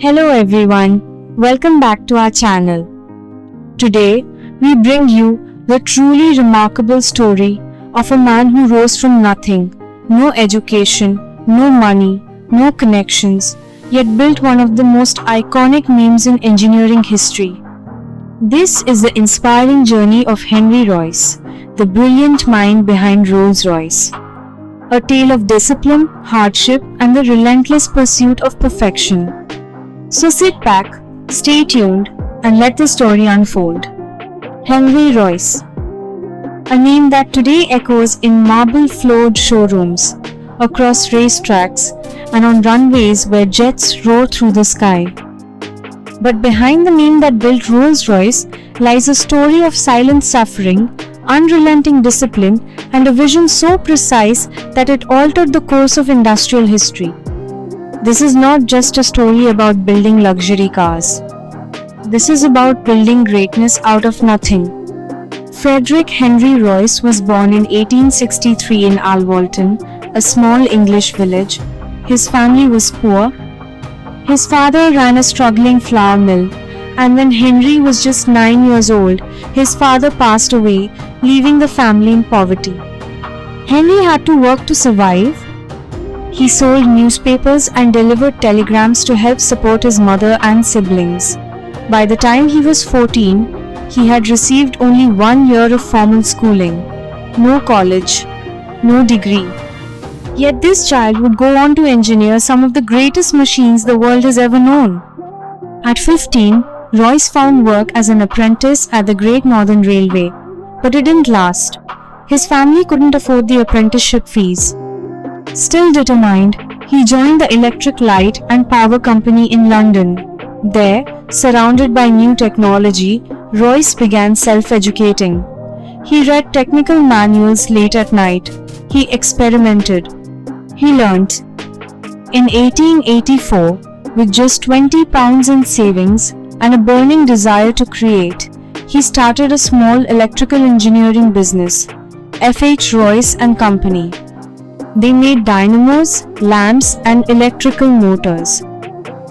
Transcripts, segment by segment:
Hello everyone, welcome back to our channel. Today, we bring you the truly remarkable story of a man who rose from nothing, no education, no money, no connections, yet built one of the most iconic names in engineering history. This is the inspiring journey of Henry Royce, the brilliant mind behind Rolls-Royce. A tale of discipline, hardship, and the relentless pursuit of perfection. So sit back, stay tuned, and let the story unfold. Henry Royce, a name that today echoes in marble-floored showrooms, across racetracks, and on runways where jets roar through the sky. But behind the name that built Rolls-Royce lies a story of silent suffering, unrelenting discipline, and a vision so precise that it altered the course of industrial history. This is not just a story about building luxury cars. This is about building greatness out of nothing. Frederick Henry Royce was born in 1863 in Alwalton, a small English village. His family was poor. His father ran a struggling flour mill, and when Henry was just 9 years old, his father passed away, leaving the family in poverty. Henry had to work to survive. He sold newspapers and delivered telegrams to help support his mother and siblings. By the time he was 14, he had received only 1 year of formal schooling. No college, no degree. Yet this child would go on to engineer some of the greatest machines the world has ever known. At 15, Royce found work as an apprentice at the Great Northern Railway, but it didn't last. His family couldn't afford the apprenticeship fees. Still determined, he joined the Electric Light and Power Company in London. There, surrounded by new technology, Royce began self-educating. He read technical manuals late at night. He experimented. He learned. In 1884, with just £20 in savings and a burning desire to create, he started a small electrical engineering business, F.H. Royce and Company. They made dynamos, lamps, and electrical motors.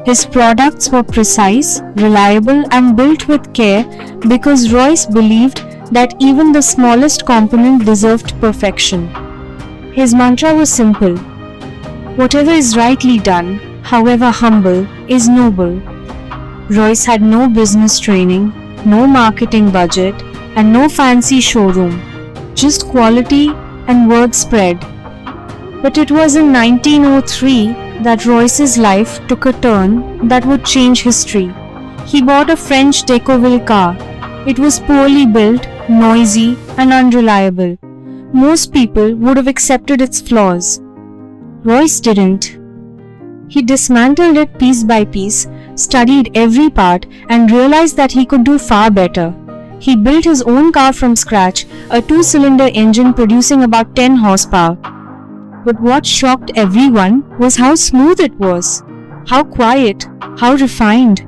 His products were precise, reliable, and built with care because Royce believed that even the smallest component deserved perfection. His mantra was simple: whatever is rightly done, however humble, is noble. Royce had no business training, no marketing budget, and no fancy showroom, just quality and word spread. But it was in 1903 that Royce's life took a turn that would change history. He bought a French Decauville car. It was poorly built, noisy, and unreliable. Most people would have accepted its flaws. Royce didn't. He dismantled it piece by piece, studied every part, and realized that he could do far better. He built his own car from scratch, a 2-cylinder engine producing about 10 horsepower. But what shocked everyone was how smooth it was, how quiet, how refined.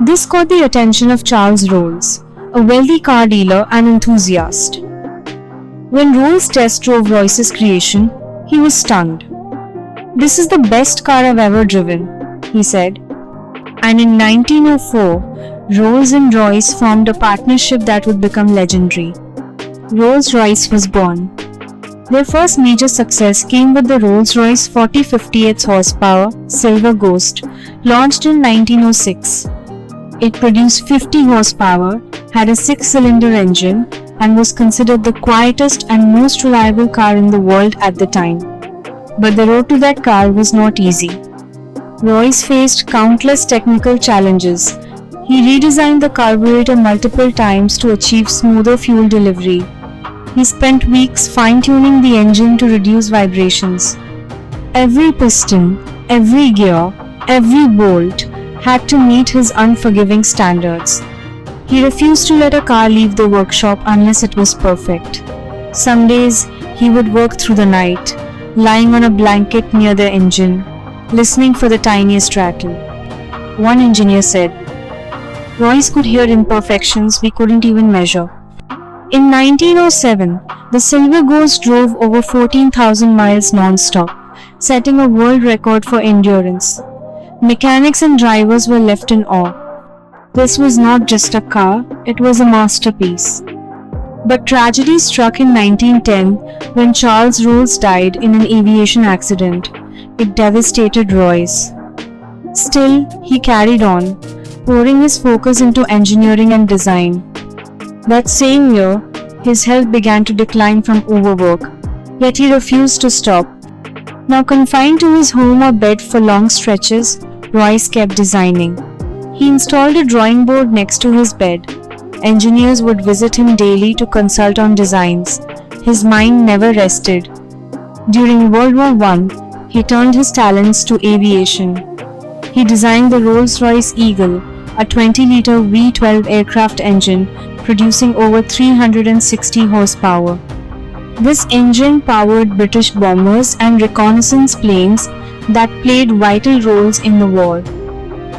This caught the attention of Charles Rolls, a wealthy car dealer and enthusiast. When Rolls test drove Royce's creation, he was stunned. "This is the best car I've ever driven," he said. And in 1904, Rolls and Royce formed a partnership that would become legendary. Rolls-Royce was born. Their first major success came with the Rolls-Royce 4058 horsepower Silver Ghost, launched in 1906. It produced 50 horsepower, had a 6-cylinder engine, and was considered the quietest and most reliable car in the world at the time. But the road to that car was not easy. Royce faced countless technical challenges. He redesigned the carburetor multiple times to achieve smoother fuel delivery. He spent weeks fine-tuning the engine to reduce vibrations. Every piston, every gear, every bolt had to meet his unforgiving standards. He refused to let a car leave the workshop unless it was perfect. Some days, he would work through the night, lying on a blanket near the engine, listening for the tiniest rattle. One engineer said, "Royce could hear imperfections we couldn't even measure." In 1907, the Silver Ghost drove over 14,000 miles non-stop, setting a world record for endurance. Mechanics and drivers were left in awe. This was not just a car, it was a masterpiece. But tragedy struck in 1910 when Charles Rolls died in an aviation accident. It devastated Royce. Still, he carried on, pouring his focus into engineering and design. That same year, his health began to decline from overwork, yet he refused to stop. Now confined to his home or bed for long stretches, Royce kept designing. He installed a drawing board next to his bed. Engineers would visit him daily to consult on designs. His mind never rested. During World War I, he turned his talents to aviation. He designed the Rolls-Royce Eagle, a 20-liter V12 aircraft engine producing over 360 horsepower. This engine powered British bombers and reconnaissance planes that played vital roles in the war.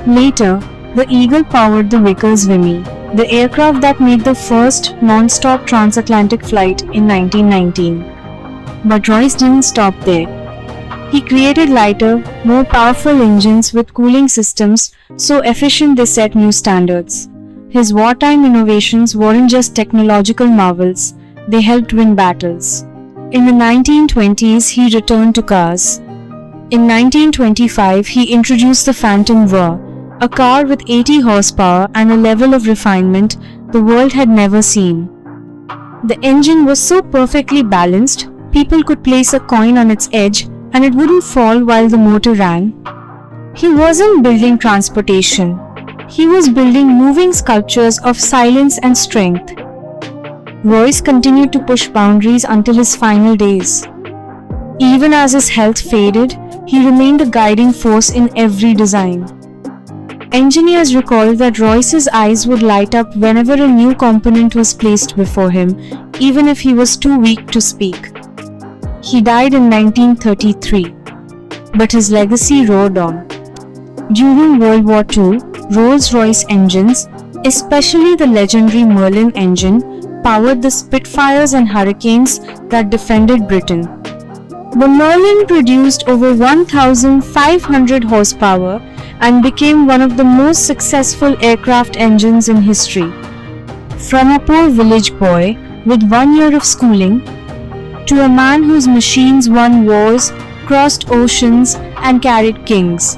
Later, the Eagle powered the Vickers Vimy, the aircraft that made the first non-stop transatlantic flight in 1919. But Royce didn't stop there. He created lighter, more powerful engines with cooling systems so efficient they set new standards. His wartime innovations weren't just technological marvels, they helped win battles. In the 1920s, he returned to cars. In 1925, he introduced the Phantom War, a car with 80 horsepower and a level of refinement the world had never seen. The engine was so perfectly balanced, people could place a coin on its edge and it wouldn't fall while the motor ran. He wasn't building transportation. He was building moving sculptures of silence and strength. Royce continued to push boundaries until his final days. Even as his health faded, he remained a guiding force in every design. Engineers recalled that Royce's eyes would light up whenever a new component was placed before him, even if he was too weak to speak. He died in 1933, but his legacy roared on. During World War II, Rolls-Royce engines, especially the legendary Merlin engine, powered the Spitfires and Hurricanes that defended Britain. The Merlin produced over 1,500 horsepower and became one of the most successful aircraft engines in history. From a poor village boy with 1 year of schooling to a man whose machines won wars, crossed oceans, and carried kings,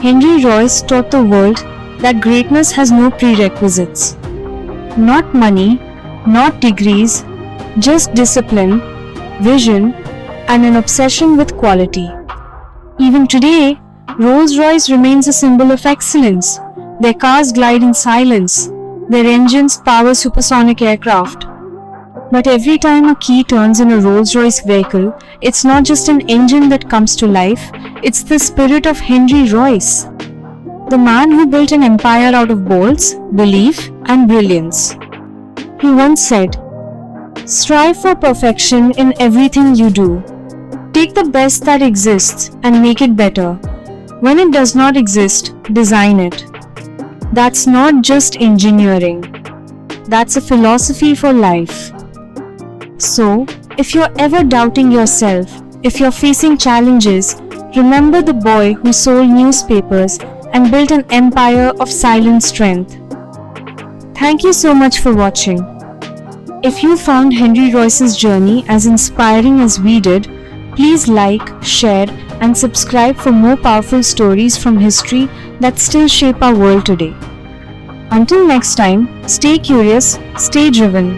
Henry Royce taught the world that greatness has no prerequisites. Not money, not degrees, just discipline, vision, and an obsession with quality. Even today, Rolls-Royce remains a symbol of excellence. Their cars glide in silence. Their engines power supersonic aircraft. But every time a key turns in a Rolls-Royce vehicle, it's not just an engine that comes to life, it's the spirit of Henry Royce, the man who built an empire out of bolts, belief, and brilliance. He once said, "Strive for perfection in everything you do. Take the best that exists and make it better. When it does not exist, design it." That's not just engineering. That's a philosophy for life. So, if you're ever doubting yourself, if you're facing challenges, remember the boy who sold newspapers and built an empire of silent strength. Thank you so much for watching. If you found Henry Royce's journey as inspiring as we did, please like, share, and subscribe for more powerful stories from history that still shape our world today. Until next time, stay curious, stay driven.